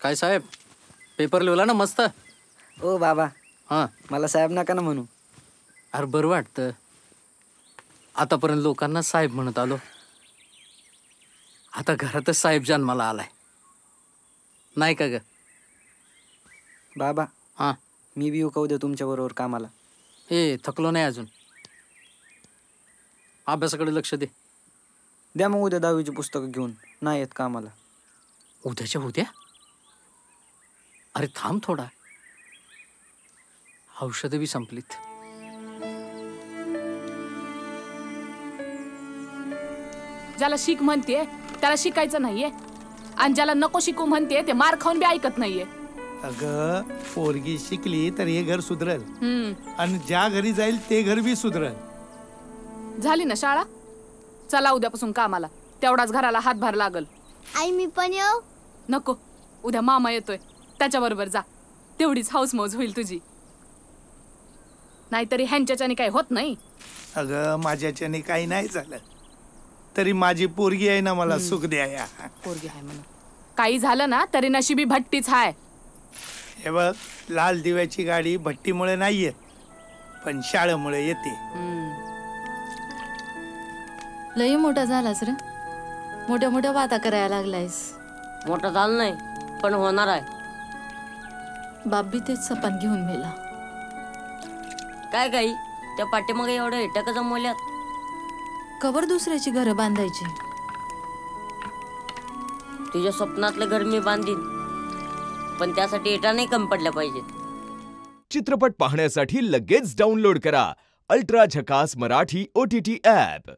काय साहेब, पेपर लिहिला ना मस्त? ओ बाबा, हां. मला साहेब नका ना म्हणू. अरे बरं वाटतं. आतापर्यंत लोकांना साहेब म्हणत आलो. आता घरातच साहेब जन्माला आलाय, नाही का ग? बाबा, हां. मी बी येऊ का उद्या तुमच्याबरोबर कामाला? थकलो नाही अजून. अभ्यासाकडे लक्ष दे. द्या मग उद्या 10वीची पुस्तकं घेऊन. नाही येत कामाला. उद्याच्या उद्या? अरे थांब थोडा, औषधं बी संपलीत. ज्याला शिक म्हणते त्याला शिकायचं नाहीये, आणि ज्याला नको शिकू म्हणते ते मार खाऊन बी ऐकत नाहीये. अगं, पोरगी शिकली तर हे घर सुधरल, आणि ज्या घरी जाईल ते घर बी सुधरल. झाली ना शाळा? चला उद्यापासून कामाला, तेवढाच घराला हातभार लागल. आई मी पण येऊ? नको, उद्या मामा येतोय, त्याच्याबरोबर जा. तेवढीच हाऊसमौज होईल तुझी. नाहीतरी ह्यांच्याच्याने काही होत नाही. अगं, माझ्याच्याने काही नाही झालं तरी माझी पोरगी आहे ना, मला सुख द्याया. पोरगी आहे म्हणून काही झालं ना तरी नशिबी भट्टीच हाय. हे बघ, लाल दिव्याची गाडी भट्टीमुळे नाही येत, पण शाळेमुळे येते. लई मोठा झालास रे, मोठ्या मोठ्या बाता करायला लागलायस. मोठं झालं नाही, पण होणार आहे. बाप बी तेच सपान घेऊन मेला. काय काही त्या पाठीमागे एवढं इटक जमवल्यात. कवर दुसऱ्याची घरं बांधायची. तुझ्या स्वप्नातलं घर मी बांधीन, पण त्यासाठी इटा नाही कमी पडल्या पाहिजेत. चित्रपट पाहण्यासाठी लगेच डाउनलोड करा अल्ट्रा झकास मराठी OTT ॲप.